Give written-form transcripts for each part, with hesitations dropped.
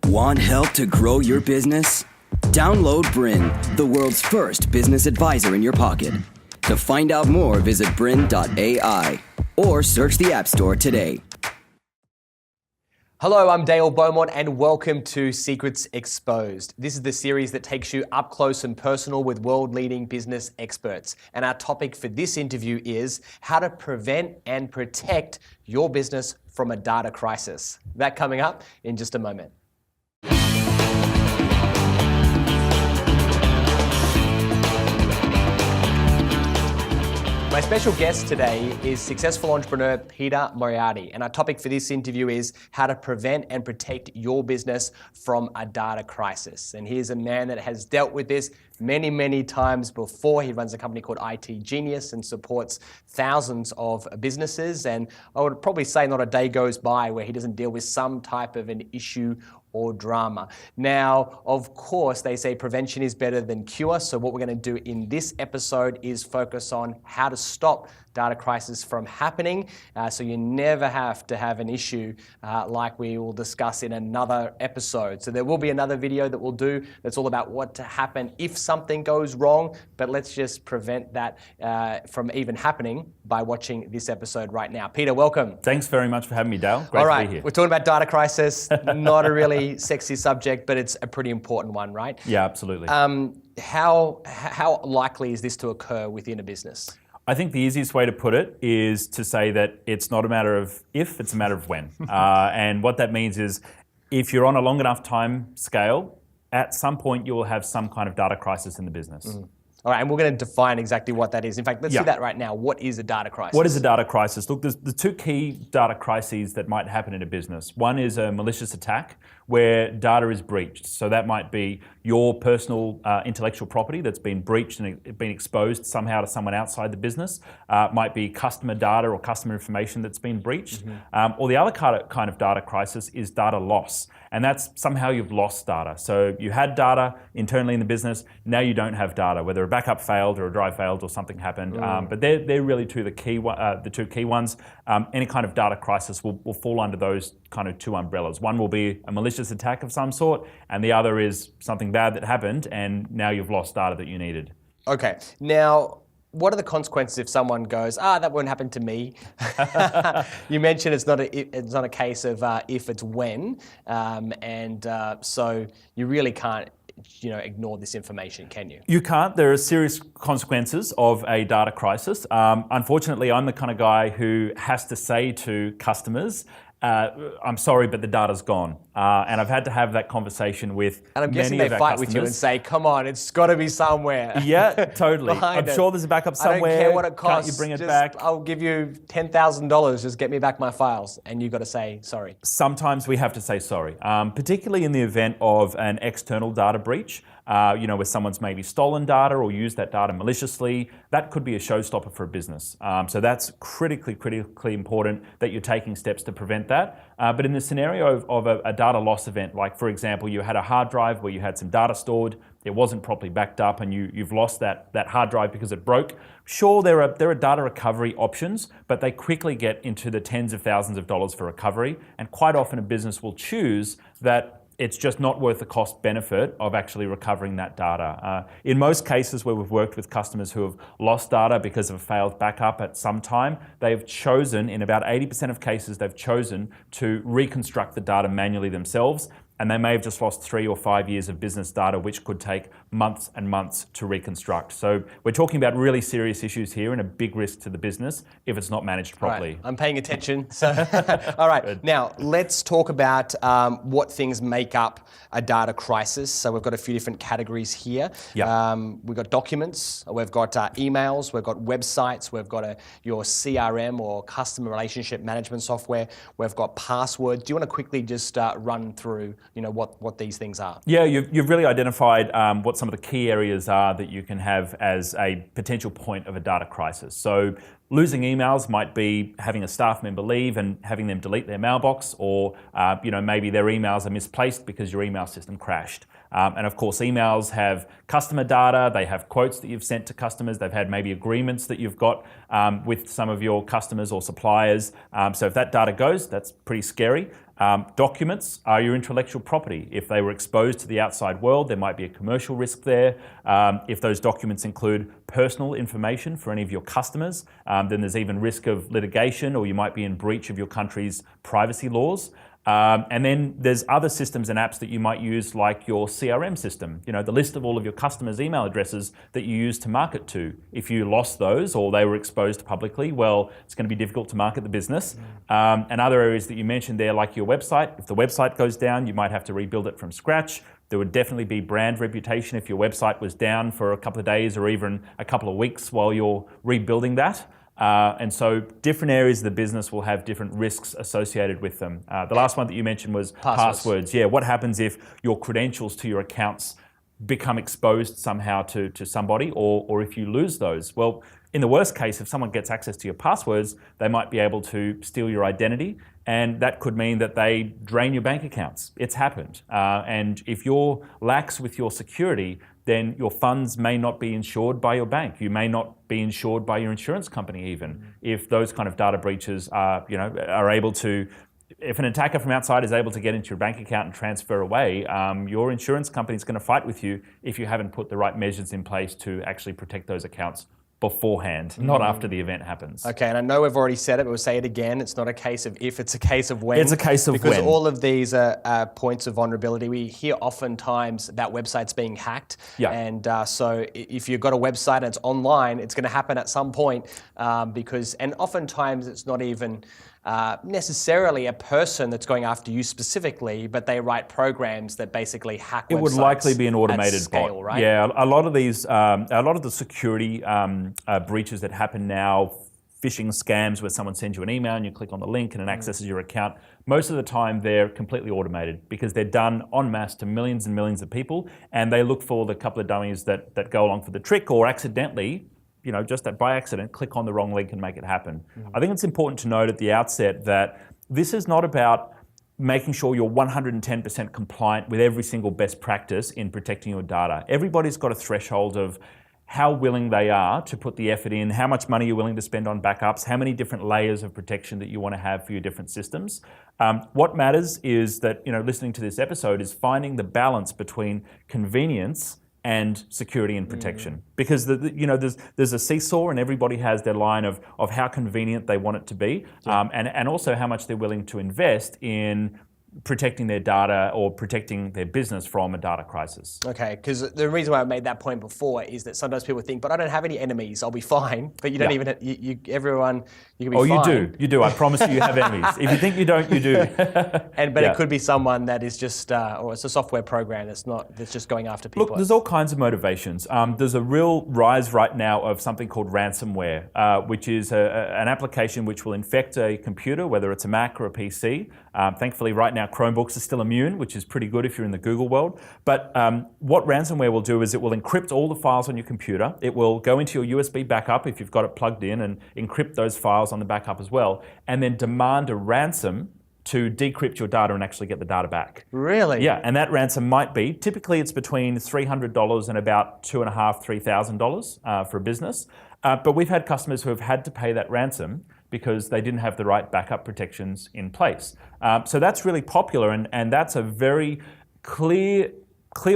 Want help to grow your business? Download BRiN, the world's first business advisor in your pocket. To find out more, visit BRiN.ai or search the App Store today. Hello, I'm Dale Beaumont and welcome to Secrets Exposed. This is the series that takes you up close and personal with world-leading business experts. And our topic for this interview is how to prevent and protect your business from a data crisis. That coming up in just a moment. My special guest today is successful entrepreneur Peter Moriarty, and our topic for this interview is how to prevent and protect your business from a data crisis. And here's a man that has dealt with this many times before. He runs a company called IT Genius and supports thousands of businesses, and I would probably say not a day goes by where he doesn't deal with some type of an issue or drama. Now, of course, they say prevention is better than cure. So what we're going to do in this episode is focus on how to stop data crisis from happening. So you never have to have an issue like we will discuss in another episode. So there will be another video that we'll do that's all about what to happen if something goes wrong. But let's just prevent that from even happening by watching this episode right now. Peter, welcome. Thanks very much for having me, Dale. Great all right, to be here. We're talking about data crisis, not a really sexy subject, but it's a pretty important one, right? Yeah, absolutely. How likely is this to occur within a business? I think the easiest way to put it is to say that it's not a matter of if, it's a matter of when. And what that means is if you're on a long enough time scale, at some point you will have some kind of data crisis in the business. All right, and we're going to define exactly what that is. In fact, let's do that right now. What is a data crisis? What is a data crisis? Look, there's the two key data crises that might happen in a business. One is a malicious attack where data is breached. So that might be your personal intellectual property that's been breached and been exposed somehow to someone outside the business. It might be customer data or customer information that's been breached. Or the other kind of data crisis is data loss. And that's somehow you've lost data. So you had data internally in the business, now you don't have data, whether a backup failed or a drive failed or something happened. But they're really the two key ones. Any kind of data crisis will fall under those kind of two umbrellas. One will be a malicious attack of some sort, and the other is something bad that happened, and now you've lost data that you needed. Okay, now, what are the consequences if someone goes, that won't happen to me? You mentioned it's not a case of if, it's when, so you really can't ignore this information, can you? You can't. There are serious consequences of a data crisis. Unfortunately, I'm the kind of guy who has to say to customers, I'm sorry, but the data's gone. And I've had to have that conversation with many of our customers. And I'm guessing they fight with you and say, come on, it's got to be somewhere. Yeah, totally. I'm sure there's a backup somewhere. I don't care what it costs. Can't you bring it back? I'll give you $10,000, just get me back my files. And you've got to say sorry. Sometimes we have to say sorry, particularly in the event of an external data breach. Where someone's maybe stolen data or used that data maliciously, that could be a showstopper for a business. So that's critically important that you're taking steps to prevent that. But in the scenario of a data loss event, like for example, you had a hard drive where you had some data stored, it wasn't properly backed up and you've lost that hard drive because it broke. Sure, there are data recovery options, but they quickly get into the tens of thousands of dollars for recovery. And quite often a business will choose that it's just not worth the cost benefit of actually recovering that data. In most cases where we've worked with customers who have lost data because of a failed backup at some time, they've chosen, in about 80% of cases, they've chosen to reconstruct the data manually themselves. And they may have just lost 3 or 5 years of business data, which could take months and months to reconstruct. So we're talking about really serious issues here and a big risk to the business if it's not managed properly. Right. I'm paying attention. So, all right. Good. Now, let's talk about what things make up a data crisis. So we've got a few different categories here. Yep. We've got documents, we've got emails, we've got websites, we've got your CRM or customer relationship management software, we've got passwords. Do you want to quickly just run through what these things are? Yeah, you've really identified what some of the key areas are that you can have as a potential point of a data crisis. So losing emails might be having a staff member leave and having them delete their mailbox, or maybe their emails are misplaced because your email system crashed. And of course, emails have customer data, they have quotes that you've sent to customers, they've had maybe agreements that you've got with some of your customers or suppliers. So if that data goes, that's pretty scary. Documents are your intellectual property. If they were exposed to the outside world, there might be a commercial risk there. If those documents include personal information for any of your customers, then there's even risk of litigation, or you might be in breach of your country's privacy laws. And then there's other systems and apps that you might use, like your CRM system, the list of all of your customers' email addresses that you use to market to. If you lost those or they were exposed publicly, well, it's going to be difficult to market the business. And other areas that you mentioned there, like your website, if the website goes down, you might have to rebuild it from scratch. There would definitely be brand reputation if your website was down for a couple of days or even a couple of weeks while you're rebuilding that. And so different areas of the business will have different risks associated with them. The last one that you mentioned was passwords. Yeah, what happens if your credentials to your accounts become exposed somehow to somebody, or if you lose those? Well, in the worst case, if someone gets access to your passwords, they might be able to steal your identity, and that could mean that they drain your bank accounts. It's happened. And if you're lax with your security, then your funds may not be insured by your bank. You may not be insured by your insurance company even. If those kind of data breaches are able to, if an attacker from outside is able to get into your bank account and transfer away, your insurance company is going to fight with you if you haven't put the right measures in place to actually protect those accounts beforehand, not after the event happens. Okay, and I know we've already said it, but we'll say it again. It's not a case of if, it's a case of when. It's a case of when. Because all of these are points of vulnerability. We hear oftentimes that website's being hacked. Yeah. And so if you've got a website and it's online, it's going to happen at some point and oftentimes it's not even necessarily a person that's going after you specifically, but they write programs that basically hack websites. It would likely be an automated scale, bot. Right? Yeah, a lot of the security breaches that happen now, phishing scams where someone sends you an email and you click on the link and it accesses your account, most of the time they're completely automated because they're done en masse to millions and millions of people, and they look for the couple of dummies that go along for the trick or accidentally, just that by accident, click on the wrong link and make it happen. I think it's important to note at the outset that this is not about making sure you're 110% compliant with every single best practice in protecting your data. Everybody's got a threshold of how willing they are to put the effort in, how much money you're willing to spend on backups, how many different layers of protection that you want to have for your different systems. What matters is that, listening to this episode is finding the balance between convenience and security and protection. Because there's a seesaw, and everybody has their line of how convenient they want it to be, and also how much they're willing to invest in protecting their data or protecting their business from a data crisis. Okay, because the reason why I made that point before is that sometimes people think, but I don't have any enemies, I'll be fine. But you don't even, everyone, you can be fine. Oh, you do. I promise you have enemies. If you think you don't, you do. But it could be someone that is just, or it's a software program that's just going after people. Look, there's all kinds of motivations. There's a real rise right now of something called ransomware, which is an application which will infect a computer, whether it's a Mac or a PC. Thankfully, right now, Chromebooks are still immune, which is pretty good if you're in the Google world. But what ransomware will do is it will encrypt all the files on your computer. It will go into your USB backup if you've got it plugged in and encrypt those files on the backup as well, and then demand a ransom to decrypt your data and actually get the data back. Really? Yeah, and that ransom might be, typically it's between $300 and about $2,500, $3,000 for a business. But we've had customers who have had to pay that ransom because they didn't have the right backup protections in place. So that's really popular, and that's a very clear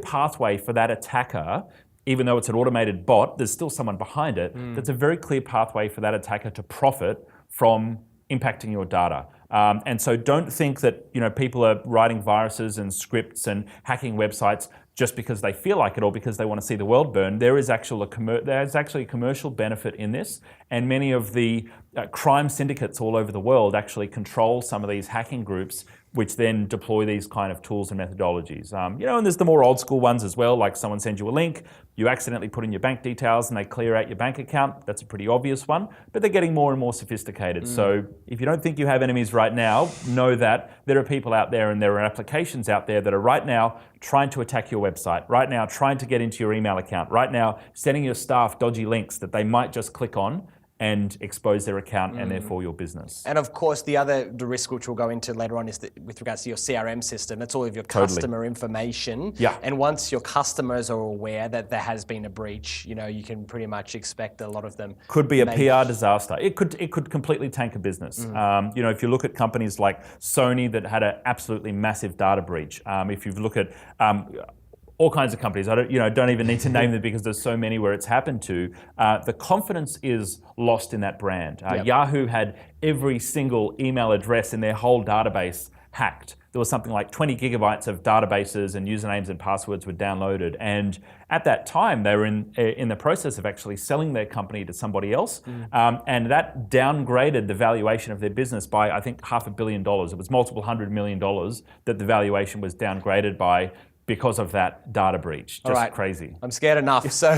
pathway for that attacker. Even though it's an automated bot, there's still someone behind it. That's a very clear pathway for that attacker to profit from impacting your data. And so don't think that people are writing viruses and scripts and hacking websites just because they feel like it or because they want to see the world burn. There's actually a commercial benefit in this, and many of the crime syndicates all over the world actually control some of these hacking groups, which then deploy these kind of tools and methodologies. And there's the more old school ones as well, like someone sends you a link, you accidentally put in your bank details and they clear out your bank account. That's a pretty obvious one, but they're getting more and more sophisticated. So if you don't think you have enemies right now, know that there are people out there and there are applications out there that are right now trying to attack your website, right now trying to get into your email account, right now sending your staff dodgy links that they might just click on and expose their account and therefore your business. And of course, the risk which we'll go into later on is that with regards to your CRM system, that's all of your customer information. Yeah. And once your customers are aware that there has been a breach, you can pretty much expect a lot of them. Could be a PR disaster. It could completely tank a business. If you look at companies like Sony that had an absolutely massive data breach, if you look at all kinds of companies. I don't even need to name them because there's so many where it's happened to. The confidence is lost in that brand. Yahoo had every single email address in their whole database hacked. There was something like 20 gigabytes of databases and usernames and passwords were downloaded. And at that time, they were in the process of actually selling their company to somebody else. And that downgraded the valuation of their business by, I think, $500 million. It was multiple $100 million that the valuation was downgraded by because of that data breach. Just crazy. I'm scared enough. So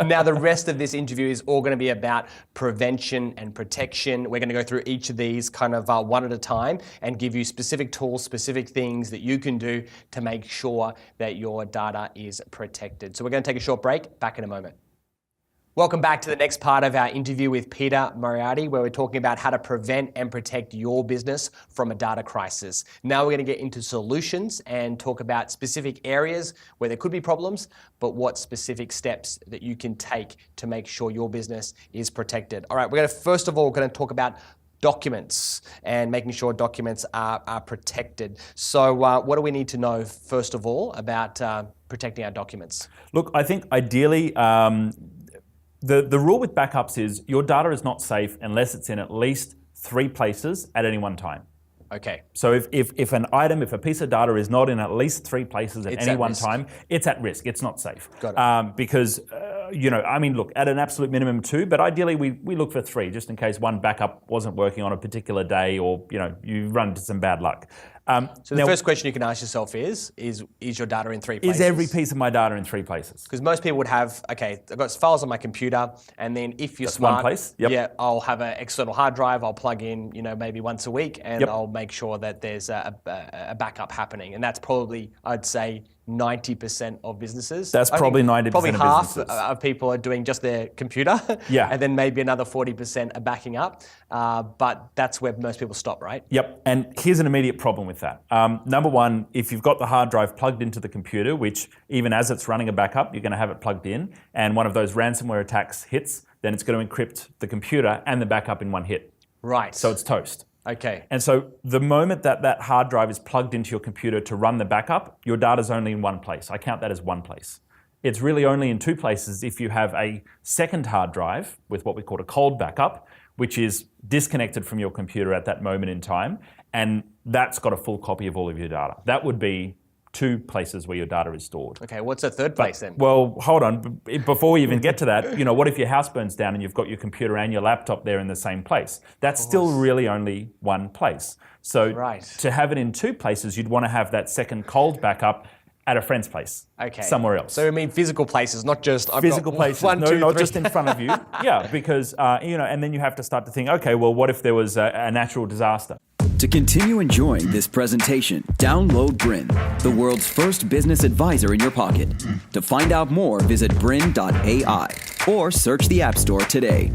now the rest of this interview is all going to be about prevention and protection. We're going to go through each of these kind of one at a time and give you specific tools, specific things that you can do to make sure that your data is protected. So we're going to take a short break. Back in a moment. Welcome back to the next part of our interview with Peter Moriarty, where we're talking about how to prevent and protect your business from a data crisis. Now we're going to get into solutions and talk about specific areas where there could be problems, but what specific steps that you can take to make sure your business is protected. All right, we're going to first of all talk about documents and making sure documents are protected. So what do we need to know first of all about protecting our documents? Look, I think ideally, The rule with backups is your data is not safe unless it's in at least 3 places at any one time. Okay. So if a piece of data is not in at least 3 places at any one time, it's at risk. It's not safe. Got it. Because, look, at an absolute minimum 2, but ideally we look for 3 just in case one backup wasn't working on a particular day or, you run into some bad luck. So the first question you can ask yourself is your data in 3 places? Is every piece of my data in 3 places? Because most people would have, I've got files on my computer, and then if you're smart, one place. Yep. I'll have an external hard drive, I'll plug in, maybe once a week, and I'll make sure that there's a backup happening. And that's probably, I'd say, 90% of businesses. That's probably 90% probably of half businesses. of people are doing just their computer, and then maybe another 40% are backing up. But that's where most people stop, right? Yep, and here's an immediate problem with that. Number one, if you've got the hard drive plugged into the computer, which even as it's running a backup, you're going to have it plugged in, and one of those ransomware attacks hits, then it's going to encrypt the computer and the backup in one hit. Right. So it's toast. Okay. And so the moment that hard drive is plugged into your computer to run the backup, your data's only in one place. I count that as one place. It's really only in 2 places if you have a second hard drive with what we call a cold backup, which is disconnected from your computer at that moment in time, and that's got a full copy of all of your data. That would be 2 places where your data is stored. Okay, what's a third place then? Well, hold on. Before we even get to that, what if your house burns down and you've got your computer and your laptop there in the same place? That's still really only one place. So to have it in 2 places, you'd want to have that second cold backup at a friend's place, somewhere else. So I mean physical places, not just physical places. Not just in front of you. Yeah, because and then you have to start to think, okay, well, what if there was a natural disaster? To continue enjoying this presentation, download BRiN, the world's first business advisor in your pocket. To find out more, visit BRiN.ai or search the App Store today.